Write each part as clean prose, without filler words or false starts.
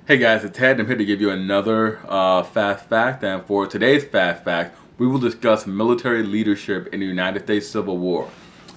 Hey guys, it's Ted. I'm here to give you another fast fact, and for today's fast fact, we will discuss military leadership in the United States Civil War.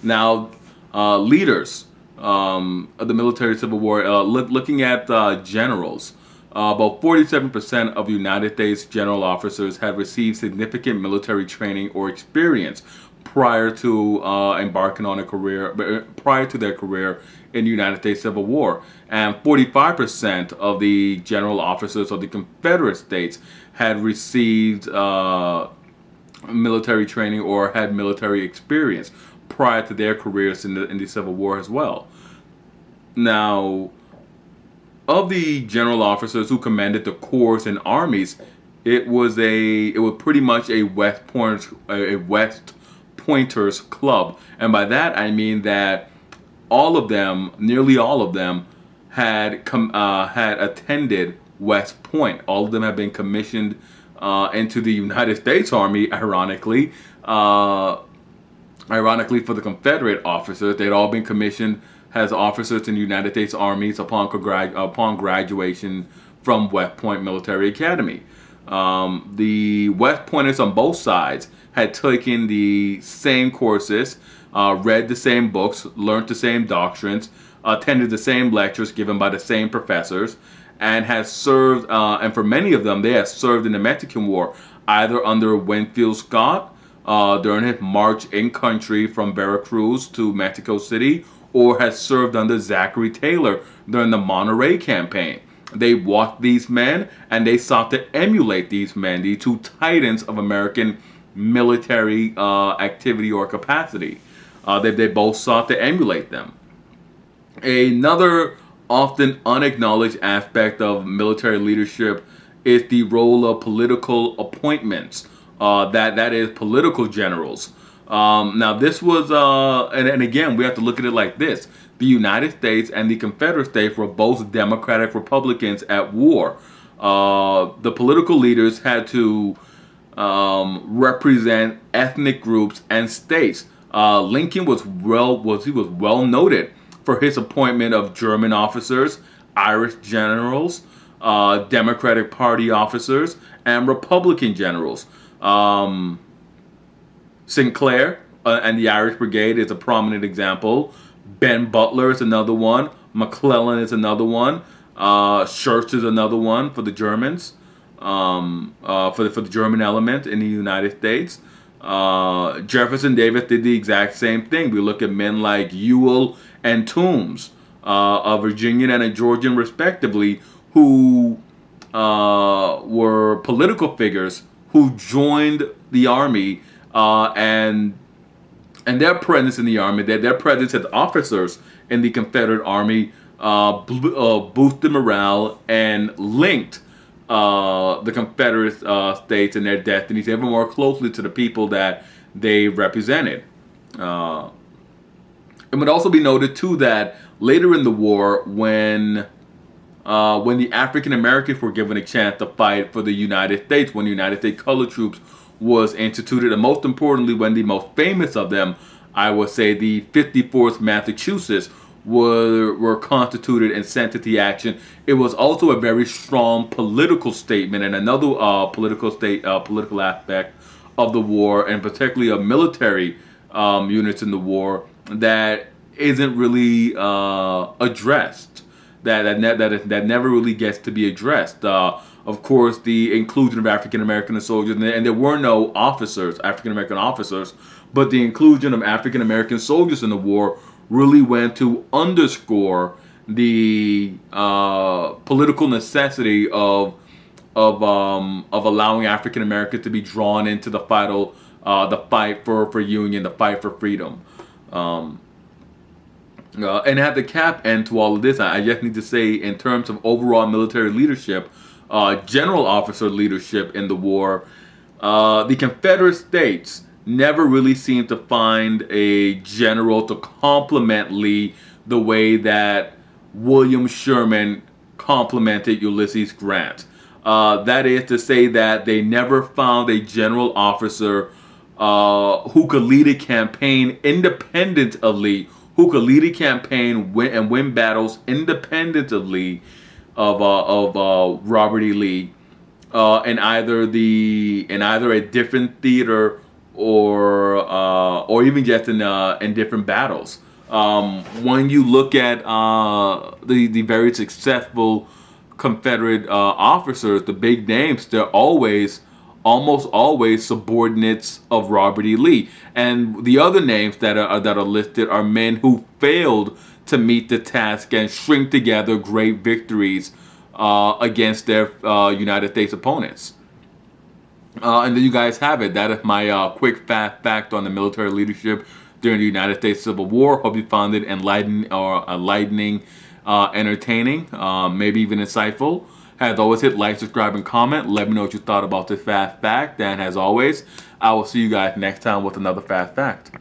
Now, leaders of the military Civil War, looking at generals, about 47% of United States general officers have received significant military training or experience prior to embarking on a career, prior to their career in the United States Civil War. And 45% of the general officers of the Confederate States had received military training or had military experience prior to their careers in the Civil War as well. Now, of the general officers who commanded the corps and armies, it was pretty much a West Pointers club, and by that I mean that all of them, nearly all of them, had attended West Point. All of them have been commissioned into the United States Army. Ironically, for the Confederate officers, they'd all been commissioned as officers in the United States Armies upon graduation from West Point Military Academy. The West Pointers on both sides had taken the same courses, read the same books, learned the same doctrines, attended the same lectures given by the same professors, and had served, and for many of them, they had served in the Mexican War, either under Winfield Scott during his march in country from Veracruz to Mexico City, or had served under Zachary Taylor during the Monterey campaign. They watched these men and they sought to emulate these men, the two titans of American military activity or capacity. They both sought to emulate them. Another often unacknowledged aspect of military leadership is the role of political appointments. That is political generals. Now this was, and again, we have to look at it like this. The United States and the Confederate States were both Democratic Republicans at war. The political leaders had to represent ethnic groups and states. Lincoln was well noted for his appointment of German officers, Irish generals, Democratic Party officers, and Republican generals. Sinclair and the Irish Brigade is a prominent example. Ben Butler is another one. McClellan is another one. Schurz is another one for the Germans, for the German element in the United States. Jefferson Davis did the exact same thing. We look at men like Ewell and Toombs, a Virginian and a Georgian respectively, who were political figures who joined the army, and their presence in the army, their presence as officers in the Confederate Army, boosted morale and linked the Confederate states and their destinies ever more closely to the people that they represented. It would also be noted too that later in the war, when the African Americans were given a chance to fight for the United States, when the United States Colored Troops was instituted, and most importantly, when the most famous of them, I would say the 54th Massachusetts, were constituted and sent into action, it was also a very strong political statement and another political aspect of the war, and particularly of military units in the war, that isn't really addressed. That never really gets to be addressed. Of course, the inclusion of African American soldiers, and there were no African American officers, but the inclusion of African American soldiers in the war really went to underscore the political necessity of allowing African Americans to be drawn into the fight for union, the fight for freedom. And at the cap end to all of this, I just need to say, in terms of overall military leadership, general officer leadership in the war, the Confederate States never really seemed to find a general to complement Lee the way that William Sherman complimented Ulysses Grant. That is to say that they never found a general officer who could lead a campaign independent of Lee, who could lead a campaign and win battles independent of Lee, of Robert E. Lee in either a different theater or even just in different battles. When you look at the very successful Confederate officers, the big names, they're almost always subordinates of Robert E. Lee. And the other names that are listed are men who failed to meet the task and string together great victories against their United States opponents. And there you guys have it. That is my quick fast fact on the military leadership during the United States Civil War. Hope you found it enlightening, entertaining, maybe even insightful. As always, hit like, subscribe, and comment. Let me know what you thought about this fast fact. And as always, I will see you guys next time with another fast fact.